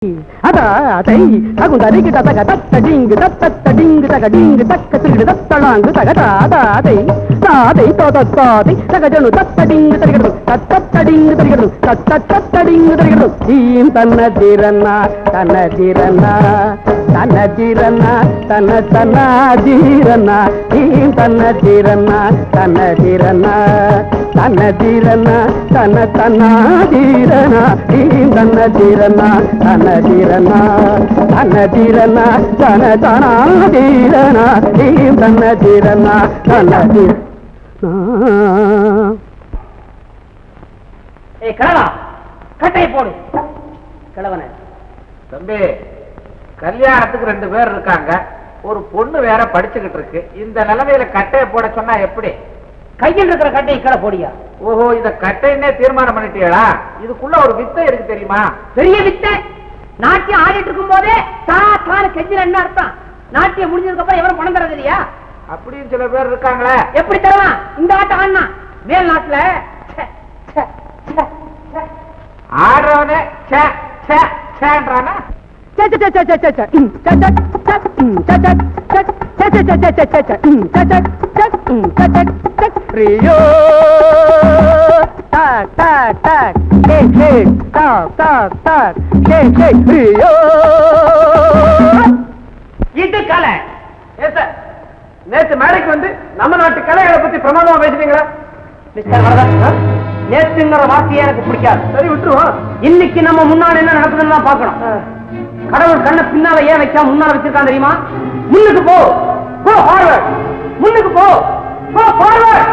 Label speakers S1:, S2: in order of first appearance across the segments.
S1: ada அதை தகுந்தரிக்கு தக தத்தடிங்கு தத்தடிங்கு தகடிங்கு தக்க திருடு தத்தளாங்கு தகதா அதை தாதை தோதத்தாதை தகஜனு தத்தடிங்கு தரிகிறது தத்தடிங்கு தரிகிறது தத்தடிங்கு தரிகிறது ஈம் தன்னதிரன்னா தன்னதிரன்னா தன்னதிரன்னா தன்னதீரன்னா ஈம் தன்னதிரன்னா தன்னதிரன்னா தன்னதிரன்னா தன்னதீரனா ஈம் தன்னதிரன்னா தன்னதிரனா தன்னதிரனா தனதீரனா ஈம் தன்னதிரனா தன்னதிர
S2: ஏய் கிழவா கட்டையை போடு. கிழவன
S3: தம்பி, கல்யாணத்துக்கு 2 பேர் இருக்காங்க, ஒரு பொண்ணு வேற படிச்சுக்கிட்டு இருக்கு. இந்த நிலைமையில கட்டையை போட சொன்னா எப்படி?
S2: கையில் இருக்கிற கட்டையை கீழே போடியா.
S3: ஓஹோ, இத கட்டைன்னே தீர்மானம் பண்ணிட்டீங்களா? இதுக்குள்ள ஒரு வித்தை இருக்கு தெரியுமா?
S2: பெரிய வித்தை. நாட்டியம் ஆடிட்டு இருக்கும் போதே தான கெஞ்சில என்ன அர்த்தம்? நாட்டியம் முடிஞ்சதுக்கு அப்புறம் எவரும் பணம் தரது இல்லையா?
S3: அப்படின்னு சில பேர் இருக்காங்களே.
S2: எப்படி தருவான்? இந்த ஆட்டம் ஆடினா மேல் நாட்டுல
S3: ஆடுறவனே சேன்றானா?
S1: ரியோ டாக் டாக் டாக் ஷேக் ஷேக் டாக் டாக் டாக் ஷேக் ஷேக் ரியோ.
S2: இது கலை.
S3: நேற்று மேடைக்கு வந்து நம்ம நாட்டு கலைகளை பத்தி பிரமாதமா பேசுறீங்களா?
S2: மிஸ்டர் வரதன், நேற்றுங்கிற வார்த்தையே எனக்கு பிடிக்காது.
S3: சரி, விட்டுருவோம்.
S2: இன்னைக்கு நம்ம முன்னாடி என்ன நடக்குதுன்னு தான் பார்க்கணும். கடவுள் கண்ண பின்னால ஏன் வைக்காம முன்னால வச்சிருக்கான் தெரியுமா? முன்னுக்கு போ, போ ஃபார்வர்ட். முன்னுக்கு போ, போ ஃபார்வர்ட்.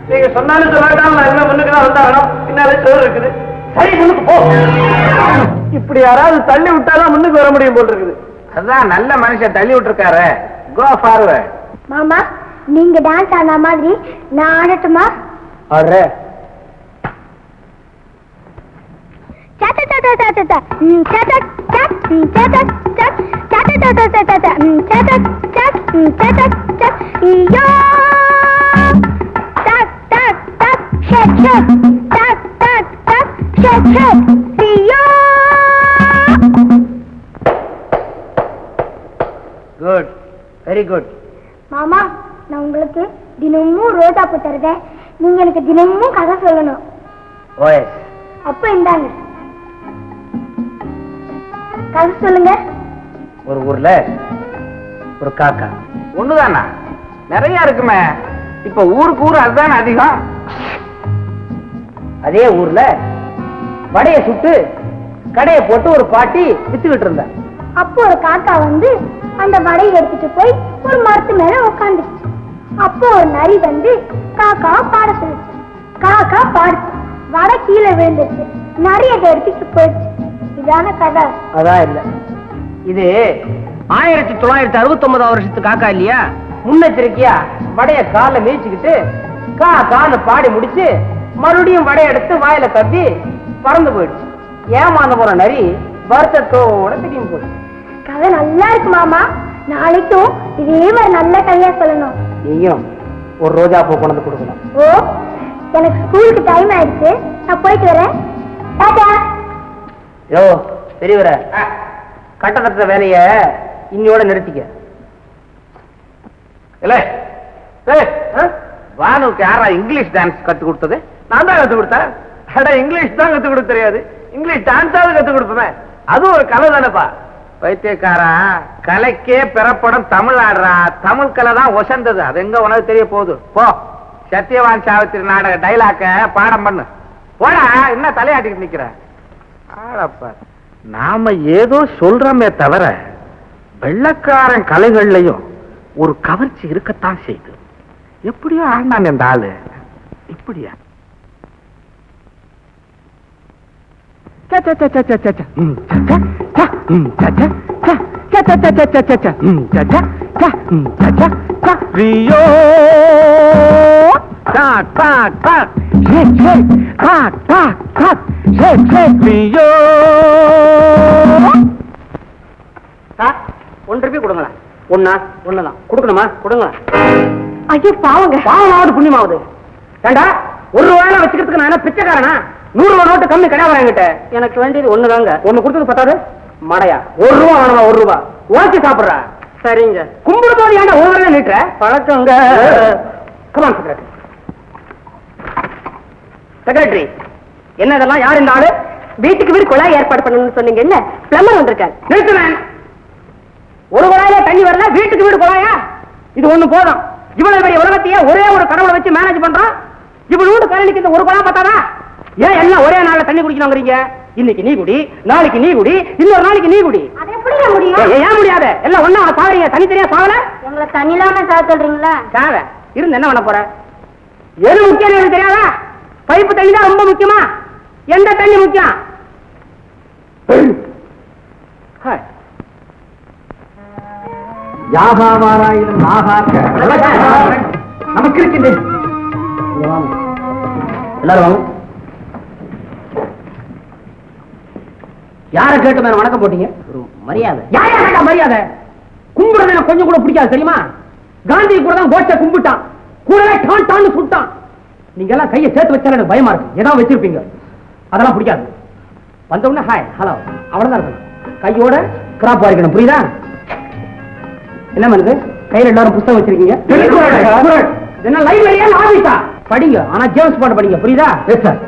S3: நீங்க சொன்னாலும் சொல்லாட்டாலும் நான் என்ன முன்னுக்கு தான் வந்தாகணும். பின்னாலே சோறு இருக்குது.
S2: சரி, முன்னுக்கு போ.
S3: இப்படி யாராவது தள்ளி விட்டாதான் முன்னுக்கு வர முடியும் போல் இருக்குது. அதான் நல்ல மனுஷன் தள்ளி விட்டுருக்காரு. Go forward.
S4: மாமா, நீங்க டான்ஸ் ஆன மாதிரி நான் ஆடட்டுமா?
S3: ஆடுற. Good, very good.
S4: மாமா, நான் உங்களுக்கு தினமும் ரோஜா பூ தருவேன். நீங்க எனக்கு தினமும் கதை சொல்லணும்.
S3: ஓஎஸ்.
S4: அப்ப இந்தாங்க கதை சொல்லுங்க.
S3: ஒரு ஊர்ல ஒரு காக்கா. ஒண்ணுதானா? நிறைய இருக்குமே. இப்ப ஊருக்கு ஊர் அதுதான் அதிகம்.
S2: அதே ஊர்ல வடைய சுட்டு கடைய போட்டு ஒரு பாட்டி வித்துக்கிட்டு இருந்தா.
S4: அப்போ ஒரு காக்கா வந்து அந்த வடையை எடுத்துட்டு போய் ஒரு மரத்து மேல உட்காந்துச்சு. அப்போ ஒரு நரி வந்து காக்காவை பாட சொல்லிச்சு. காக்கா பாடுச்சு, வடை கீழே விழுந்துச்சு. நரி அதை எடுத்துட்டு போயிடுச்சு. இதான கதை.
S2: அதான் இல்ல, இது 1969 வருஷத்து காக்கா இல்லையா? முன்னெச்சரிக்கையா வடைய கால மிதிச்சுக்கிட்டு காக்கான்னு பாடி முடிச்சு மறுபடியும் வடைய எடுத்து வாயில கப்பி பறந்து போயிடுச்சு. ஏமாந்து போற நரி வருத்தத்தோட திரும்பி போயிடுச்சு.
S4: கதை நல்லா இருக்கு மாமா. நாளைக்கும் இதே மாதிரி நல்ல கதையா சொல்லணும்.
S2: நீயும் ஒரு ரோஜா பூ கொண்டு வந்து கொடுக்கணும்.
S4: ஓ, எனக்கு ஸ்கூலுக்கு டைம் ஆயிடுச்சு. நான் போயிட்டு வரேன். டாடா.
S2: யோ பெரியவர, கட்டத்தட்ட வேலைய இன்னையோட நிறுத்திக்க.
S3: இல்ல, வானுக்கு யாரா இங்கிலீஷ் டான்ஸ் கத்து கொடுத்தது? நான் தான் கத்து கொடுத்தேன். அட, இங்கிலீஷ் தான் கத்து கொடுக்க தெரியாது, இங்கிலீஷ் டான்ஸாவது கத்து கொடுப்பேன். அதுவும் ஒரு கலை தானேப்பா. வைத்தியக்காரா, கலைக்கே பிறப்படம் தமிழ் ஆடுறா. தமிழ் கலை தான் ஒசந்தது. அது எங்க உனக்கு தெரிய போகுது? போ, சத்தியவான் சாவித்திரி நாடக டைலாக்க பாடம் பண்ணு. போடா, என்ன தலையாட்டிட்டு நிக்கிற? ஆடப்பா, நாம ஏதோ சொல்றோமே தவிர வெள்ளக்காரன் கலைகள்லயும் ஒரு கவர்ச்சி இருக்கத்தான் செய்யுது. எப்படியோ ஆண்டான் இந்த ஆளு. இப்படியா? ரியோ டாக் டாக் டாக் ஷேக் ஷேக் டாக் டாக் டாக் ஷேக் ஷேக் ரியோ.
S2: சார், 1 ரூபாய் கொடுங்களேன். ஒண்ணுதான் கொடுக்கணுமா? கொடுங்க.
S4: ஐயோ பாவங்க.
S2: பாவமாவது புண்ணியமாவது. ஏண்டா, 1 ரூபாய் வச்சுக்கிறதுக்கு நான் என்ன பிச்சைக்காரனா? 100 ரூபா நோட்டு கம்மி கிடையாது என்கிட்ட. எனக்கு வேண்டியது ஒண்ணுதாங்க. ஒண்ணு கொடுத்தது பத்தாது மடையா? 1 ரூபா வேணுமா? 1 ரூபா உழைச்சி சாப்பிடுற. சரிங்க. கும்பிடு போது ஏன்டா ஒரு தடவை நீட்டுற? பழக்கங்க. Come on secretary. செக்ரட்டரி, என்ன இதெல்லாம்? யார் இந்த ஆளு?
S1: வீட்டுக்கு வீடு குழாய் ஏற்பாடு பண்ணணும்னு சொன்னீங்க, என்ன பிளம்பர் வந்திருக்காரு.
S2: நிறுத்துவேன். ஒரு குழாயில தண்ணி வரல, வீட்டுக்கு வீடு குழாயா? இது ஒண்ணு போதும். இவ்வளவு பெரிய உலகத்தையே ஒரே ஒரு கடவுளை வச்சு மேனேஜ் பண்றோம். இவ்வளவு கரணிக்கு இந்த ஒரு குழாய் பார்த்தாதா? ஏன் எல்லாம் ஒரே நாள்ல தண்ணி குடிக்கணுங்கிறீங்க? இன்னைக்கு நீ குடி, நாளைக்கு நீ குடி, இன்னொரு நாளைக்கு நீ குடி.
S4: அது எப்படி முடியும்?
S2: ஏன் முடியாது? எல்லாம் ஒண்ணா சாவறீங்க. தனித்தனியா சாவல.
S4: எங்களை தண்ணி இல்லாம சாவ சொல்றீங்களா?
S2: சாவ இருந்து என்ன பண்ண போற? எது முக்கியம் எனக்கு தெரியாதா? பைப்பு தண்ணி தான் ரொம்ப முக்கியமா? எந்த தண்ணி முக்கியம்?
S3: யாகாவாராயிரம் நாகாக்க நமக்கு இருக்கின்றேன்.
S2: எல்லாரும் யாரை கேட்டு மேல வணக்கம் போட்டீங்க? ஒரு மரியாதை. யாரா மரியாதை? கும்பிடுறது எனக்கு கொஞ்சம் கூட பிடிக்காது தெரியுமா? காந்தி கூட தான் கோச்சை கும்பிட்டான், கூடவே டான் டான்னு சுட்டான். நீங்க எல்லாம் கையை சேர்த்து வச்சாலும் எனக்கு பயமா இருக்கு. ஏதாவது வச்சிருப்பீங்க, அதெல்லாம் பிடிக்காது. வந்த உடனே ஹாய் ஹலோ அவ்வளவுதான் இருக்கணும். கையோட கிராப் வாரிக்கணும், புரியுதா? என்ன பண்ணுது? கையில எல்லாரும் புத்தகம் வச்சிருக்கீங்க. என்ன லைப்ரரியா ஆபீஸா? படிங்க, ஆனா ஜேம்ஸ் பாண்ட் படிங்க, புரியுதா? Yes sir.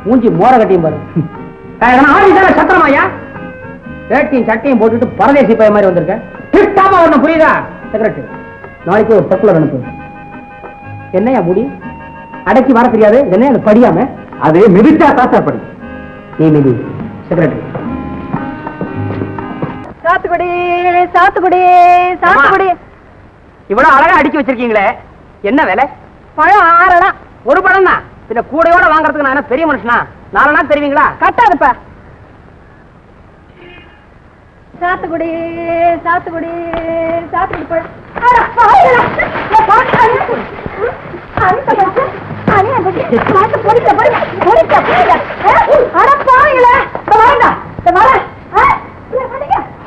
S2: மூஞ்சி மோர கட்டியும் பாரு. ஆபீஸால சத்திரமாயா? வேட்டியும் சட்டையும் போட்டுட்டு பரதேசி பைய மாதிரி வந்திருக்கேன். டிப்டாப்பா வரணும், புரியுதா? செக்ரட்டரி, நாளைக்கு ஒரு சர்க்குலர் அனுப்பு. என்னையா முடி அடக்கி வர தெரியாது? என்ன எனக்கு படியாம? அது மிதிச்சா தாத்தா படி. நீ மிதி. செக்ரட்டரி.
S1: சாத்துக்குடி சாத்துக்குடி சாத்துக்குடி.
S2: இவ்வளவு அழகா அடிச்சு வச்சிருக்கீங்களே, என்ன வேலை?
S1: பழம் 6
S2: ஒரு பழம் தான். பின்ன கூடையோட வாங்குறதுக்கு நான் என்ன பெரிய மனுஷனா? 4 தெரியுங்களா?
S1: கட்டாதுப்பா. சாத்துக்குடி சாத்துக்குடி சாத்துக்குடி பழம்.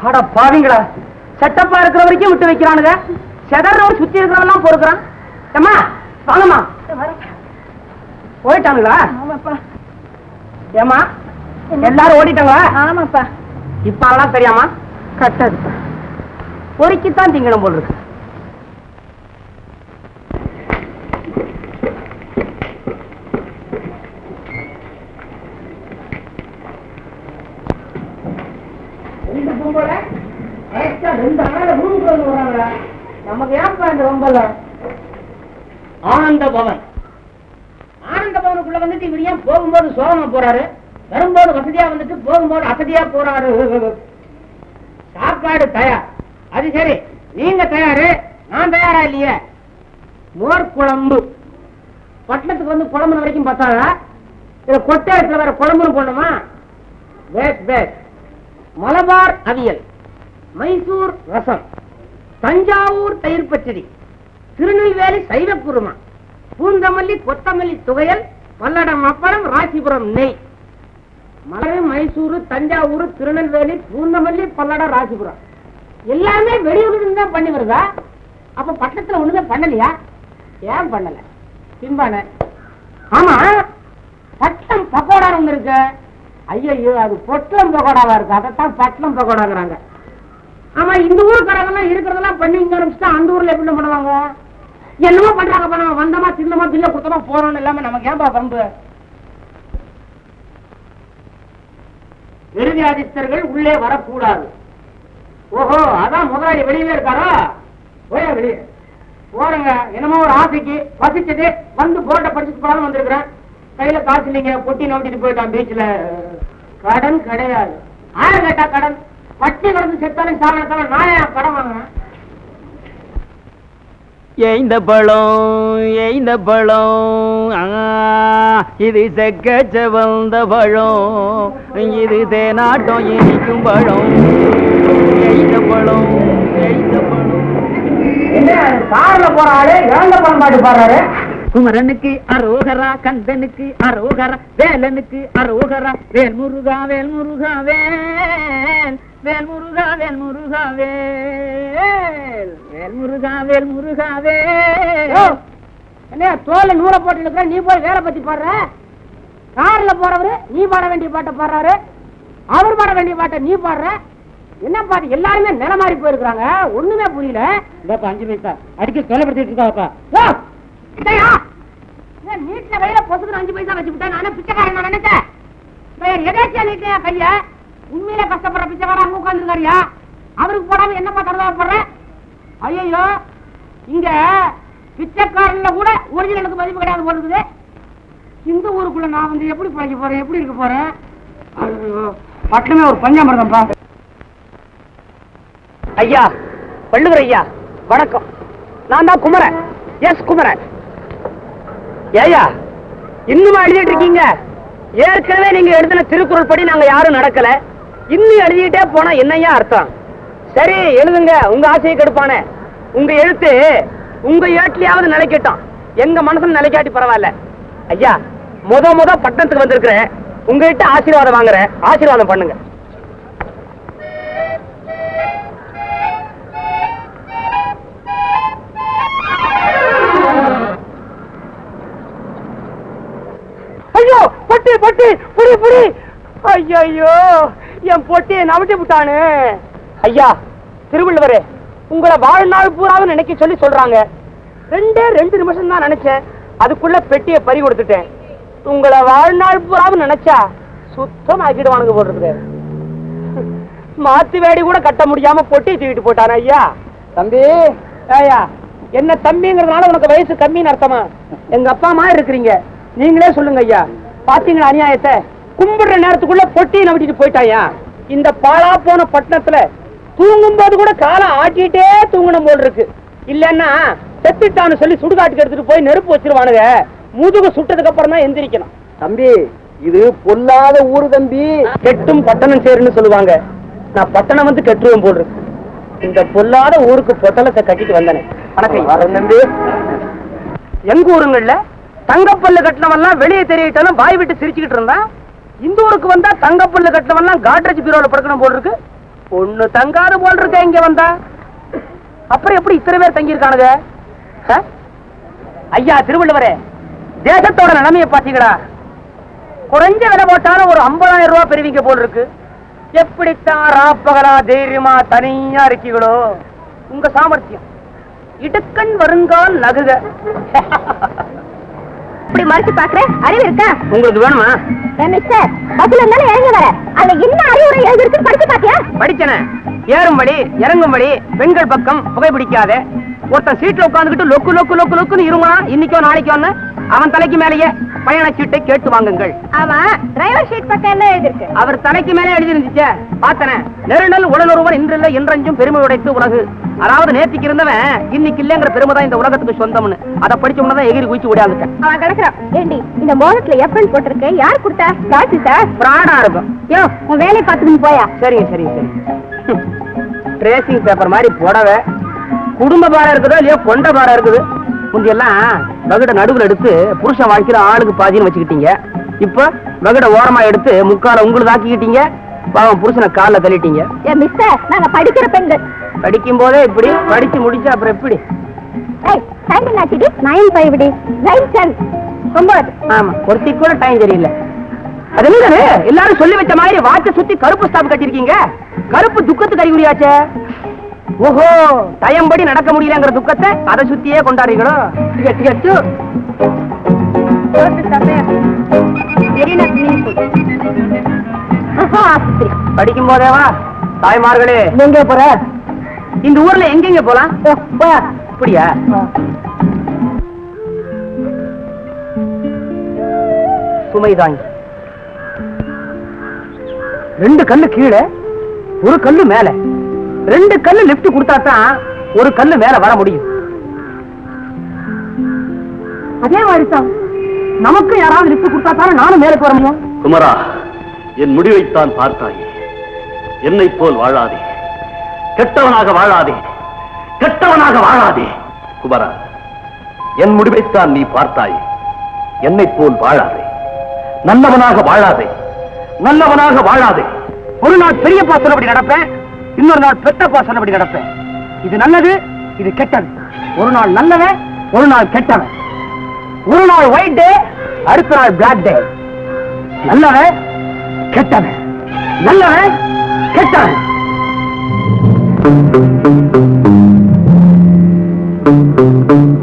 S2: அட பாவிங்களா, செட்டப்பா இருக்கிற வரைக்கும் விட்டு வைக்கிறானுங்க. செதறவர் சுத்தி இருக்கிறவெல்லாம் பொறுக்கிறான். ஏம்மா வாங்கம்மா. போயிட்டானுங்களா?
S1: ஆமாப்பா.
S2: ஏமா எல்லாரும் ஓடிட்டாங்களா?
S1: ஆமாப்பா.
S2: இப்ப அதெல்லாம் தெரியாமா?
S1: கட்டாதுப்பா.
S2: பொறுக்கித்தான் திங்கணும் போல் இருக்கு. நமக்கு ஏன்பா இந்த ரொம்பல? ஆனந்த பவன், ஆனந்த பவனுக்குள்ள வந்துட்டு இவர் ஏன் போகும்போது சோகமா போறாரு, வரும்போது வசதியா வந்துட்டு போகும்போது அசதியா போறாரு? சாப்பாடு தயார், அது சரி. நீங்க தயாரு, நான் தயாரா இல்லையே? மோர் குழம்பு. பட்டணத்துக்கு வந்து குழம்பு வரைக்கும் பார்த்தாதா? இதுல கொட்டையத்துல வேற குழம்புன்னு போடணுமா? பேஸ் பேஸ். மலபார் அவியல், மைசூர் ரசம், தஞ்சாவூர் தயிர் பச்சடி, திருநெல்வேலி சைவ குருமா, பூந்தமல்லி கொத்தமல்லி துவையல், பல்லடம் அப்பளம், ராசிபுரம் நெய். மதுரை, மைசூரு, தஞ்சாவூர், திருநெல்வேலி, பூந்தமல்லி, பல்லடம், ராசிபுரம் எல்லாமே வெளியூர்ல தான் பண்ணி வருதா? அப்ப பட்டணத்துல ஒண்ணுமே பண்ணலையா? ஏன் பண்ணல? பின்பான ஆமா, பட்டம் பக்கோடா ஒண்ணு இருக்கு. ஐயோ, அது பொட்டலம் பக்கோடாவா இருக்கு, அதைத்தான் பட்டம் பக்கோடாங்கிறாங்க. ஆமா, இந்த ஊருக்காரங்கெல்லாம் இருக்கிறதெல்லாம் பண்ணி இங்க ஆரம்பிச்சுட்டா அந்த ஊர்ல எப்படி பண்ணுவாங்க? என்னமோ பண்றாங்க, பண்ண வந்தமா தின்னமா பில்ல கொடுத்தமா போறோம்னு இல்லாம நமக்கு ஏன்பா பண்பு? விருதியாதிஸ்தர்கள் உள்ளே வரக்கூடாது. ஓஹோ, அதான் முதலாளி வெளியே இருக்காரா? போயா வெளியே போறங்க. என்னமோ ஒரு ஆசைக்கு பசிச்சது வந்து போர்ட்டை படிச்சுட்டு போறாலும் வந்திருக்கிறேன். கையில காசு இல்லைங்க, பொட்டி நோட்டிட்டு போயிட்டான் பீச்ல. கடன் கிடையாது. ஆறு கேட்டா கடன்? பட்டி கடந்து செத்தாலும் சாரணத்தாலும் நான் ஏன் கடன் வாங்கினேன்?
S5: எய்ந்த பழம் இது செக்க செவந்த பழம், இது தேனாட்டம் இனிக்கும் பழம். எய்ந்த பழம்
S2: என்ன கார்ல போற ஆளு இறந்த பழம் பாட்டு பாடுறாரு?
S5: குமரனுக்கு அரோகரா, கந்தனுக்கு அரோகரா, வேலனுக்கு அரோகரா, வேல் முருகா வேல் முருகா வேல், வேல் முருகா வேல் முருகா வேல், வேல் முருகா வேல் முருகா வேல்.
S2: என்ன தோல்ல நூலை போட்டு இருக்கிற, நீ போய் வேலை பத்தி பாடுற. கார்ல போறவரு நீ பாட வேண்டிய பாட்டை பாடுறாரு, அவர் பாட வேண்டிய பாட்டை நீ பாடுற. என்ன பாட்டு எல்லாருமே நில மாறி போயிருக்காங்க, ஒண்ணுமே புரியல.
S5: 5 பைசா அடிக்க தொலைப்படுத்திட்டு இருக்காப்பா.
S2: நீட்ல கையில பொசுக்கு 5 பைசா வச்சு விட்டா நானே பிச்சைக்காரன் நினைச்சேன். எதாச்சியா நீட்ல கைய உண்மையில கஷ்டப்படுற பிச்சைக்காரன் அங்க உட்காந்துருக்காரியா, அவருக்கு போடாம என்னப்பா தரதா போடுற? ஐயோ இங்க பிச்சைக்காரன்ல கூட ஒரிஜினலுக்கு மதிப்பு கிடையாது போடுறது. இந்த ஊருக்குள்ள நான் வந்து எப்படி பழக்க போறேன், எப்படி இருக்க போறேன்? பட்டமே ஒரு பஞ்சாமிரதம்பா. ஐயா, வள்ளுவர் ஐயா வணக்கம். நான் தான் குமரன், எஸ் குமரன். ஏயா இன்னுமா எழுதிட்டு இருக்கீங்க? ஏற்கனவே நீங்க எழுதின திருக்குறள் படி நாங்க யாரும் நடக்கல, இன்னும் எழுதிட்டே போனா என்னையா அர்த்தம்? சரி எழுதுங்க, உங்க ஆசையை கெடுப்பானே. உங்க எழுத்து உங்க ஏட்லயாவது நிலைக்கட்டும், எங்க மனசுல நிலைக்காட்டி பரவாயில்ல. ஐயா முத பட்டணத்துக்கு வந்திருக்கிறேன், உங்ககிட்ட ஆசீர்வாதம் வாங்குறேன், ஆசீர்வாதம் பண்ணுங்க. ஐயோ பொட்டி பொட்டி புடி புடி. ஐயோ என் பொட்டியை நவட்டி விட்டானு. ஐயா திருவள்ளுவரே, உங்களை வாழ்நாள் பூராவும் நினைக்க சொல்லி சொல்றாங்க. 2 நிமிஷம் தான் நினைச்சேன், அதுக்குள்ள பெட்டியை பறி கொடுத்துட்டேன். உங்களை வாழ்நாள் பூராவும் நினைச்சா சுத்தம் ஆக்கிடுவானுங்க போடுறது. மாத்து வேடி கூட கட்ட முடியாம பொட்டியை தூக்கிட்டு போட்டான. ஐயா தம்பி, ஐயா என்ன தம்பிங்கிறதுனால உனக்கு வயசு கம்மின்னு அர்த்தமா? எங்க அப்பா அம்மா இருக்கிறீங்க, நீங்களே சொல்லுங்க ஐயா. பாத்தீங்களா அநியாயத்தை? கும்பிடுற நேரத்துக்குள்ள பொட்டியை நம்பிட்டு போயிட்டாயா. இந்த பாழா போன பட்டணத்துல தூங்கும் போது கூட காலை ஆட்டிட்டே தூங்கணும் போல் இருக்கு. இல்லன்னா செத்துட்டான்னு சொல்லி சுடுகாட்டுக்கு எடுத்துட்டு போய் நெருப்பு வச்சிருவானுங்க. முதுகு சுட்டதுக்கு அப்புறம் தான் எந்திரிக்கணும். தம்பி இது பொல்லாத ஊரு தம்பி, கெட்டும் பட்டணம் சேருன்னு சொல்லுவாங்க. நான் பட்டணம் வந்து கெட்டுருவேன் போல் இருக்கு. இந்த பொல்லாத ஊருக்கு பொட்டலத்தை கட்டிட்டு வந்தேன். வணக்கம் தம்பி. எங்க ஊருங்கள்ல தங்கப்பல்லு கட்டினவெல்லாம் வெளியே தெரியட்டாலும் வாய் விட்டு சிரிச்சுக்கிட்டு இருந்தான். இந்த ஊருக்கு வந்தா தங்கப்பல்லு கட்டினவெல்லாம் காட்ரேஜ் பீரோல படுக்கணும் போல் இருக்கு. ஒண்ணு தங்காத போல் இருக்க இங்க வந்தா. அப்புறம் எப்படி இத்தனை பேர் தங்கி இருக்கானுங்க? ஐயா திருவள்ளுவரே, தேசத்தோட நிலைமையை பாத்தீங்களா? குறைஞ்ச விலை போட்டாலும் ஒரு 50,000 ரூபாய் பெறுவீங்க போல் இருக்கு. எப்படித்தான் ராப்பகலா தைரியமா தனியா இருக்கீங்களோ? உங்க சாமர்த்தியம் இடுக்கண் வருங்கால் நகுக.
S4: இப்படி மறைச்சு பாக்குறேன், அறிவு இருக்கா
S2: உங்களுக்கு? வேணுமா?
S4: மிஸ்டர் பஸ்ல இருந்தாலும் இறங்கி வர, அதுல என்ன அறிவுரை எழுதிருக்கு படிச்சு பாத்தியா?
S2: படிச்சன. ஏறும்படி இறங்கும்படி, பெண்கள் பக்கம் புகைப்பிடிக்காத. ஒருத்தன் சீட்ல உட்காந்துக்கிட்டு லொக்கு லொக்கு லொக்கு லொக்குன்னு இருமா, இன்னைக்கோ நாளைக்கோ அவன் தலைக்கு மேலேயே பயண சீட்டை கேட்டு வாங்குங்கள்.
S4: ஆமா, டிரைவர் ஷீட் பக்கம் என்ன எழுதிருக்கு?
S2: அவர் தலைக்கு மேலே எழுதி இருந்துச்சு, பார்த்தன. நெருநல் உடனொருவன் இன்றில்லை என்றஞ்சும் பெருமை உடைத்து உலகு. அதாவது நேற்றுக்கு இருந்தவன் இன்னைக்கு இல்லைங்கிற பெருமை தான் இந்த உலகத்துக்கு சொந்தம்னு. அதை படிச்ச உடனே எகிரி குதிச்சு ஓடியாந்துட்டேன்.
S4: அவன் கிடக்குறான். ஏண்டி இந்த மோகத்துல எப்பன் போட்டிருக்கு, யார் கொடுத்தா? காசு சார்
S2: பிராடா இருக்கும்.
S4: யோ உன் வேலையை பார்த்துட்டு போயா.
S2: சரிங்க சரிங்க சரி. ட்ரேசிங் பேப்பர் மாதிரி புடவை, குடும்ப பாரம் இருக்குதோ இல்லையோ கொண்ட பாரம் இருக்குது. முந்தையெல்லாம் வகுட நடுவில் எடுத்து புருஷன் வாழ்க்கையில ஆளுக்கு பாதின்னு வச்சுக்கிட்டீங்க. இப்ப வகுட ஓரமா எடுத்து முக்கால உங்களுக்கு ஆக்கிக்கிட்டீங்க. பாவம் புருஷனை காலில் தள்ளிட்டீங்க.
S4: மிஸ்டர் நாங்க படிக்கிற பெண்கள்.
S2: படிக்கும் போதே இப்படி, படிச்சு முடிச்சா அப்புறம் எப்படி? ஆமா, ஒருத்தி கூட டைம் தெரியல. அது என்ன எல்லாரும் சொல்லி வச்ச மாதிரி வாட்ச சுத்தி கருப்பு ஸ்டாப் கட்டிருக்கீங்க. கருப்பு துக்கத்துக்கு அறிகுறியாச்சே. ஓஹோ, டயம்படி நடக்க முடியலங்கிற துக்கத்தை அதை சுத்தியே கொண்டாடுறீங்களோ? படிக்கும் போதேவா தாய்மார்களே, எங்க போற? இந்த ஊர்ல எங்கெங்க போலாம்? அப்படியா? சுமைதாங்கி 2 கல்லு கீழே, 1 கல்லு மேல. 2 கல்லு லிப்ட் கொடுத்தா தான் 1 கல்லு மேல வர முடியும். அதே மாதிரி தான் நமக்கு யாராவது லிப்ட் கொடுத்தா தானே நானும் மேலுக்கு வர முடியும்.
S6: குமரா, என் முடிவைத்தான் பார்த்தாயே. என்னை போல் வாழாதே, கெட்டவனாக வாழாதே, கெட்டவனாக வாழாதே. குமரா, என் முடிவைத்தான் நீ பார்த்தாயே. என்னை போல் வாழாதே, நல்லவனாக வாழாதே, நல்லவனாக வாழாதே.
S2: ஒரு நாள் பெரியப்பா சொன்னபடி நடப்பேன், இன்னொரு நாள் பெத்தப்பா சொன்னபடி நடப்பேன். இது நல்லது, இது கெட்டது. ஒரு நாள் நல்லவன், ஒரு நாள் கெட்டவன்.
S1: ஒரு நாள் ஒயிட் டே, அடுத்த நாள் பிளாக் டே. நல்லவன் கெட்டவன், நல்லவன் கெட்டவன்.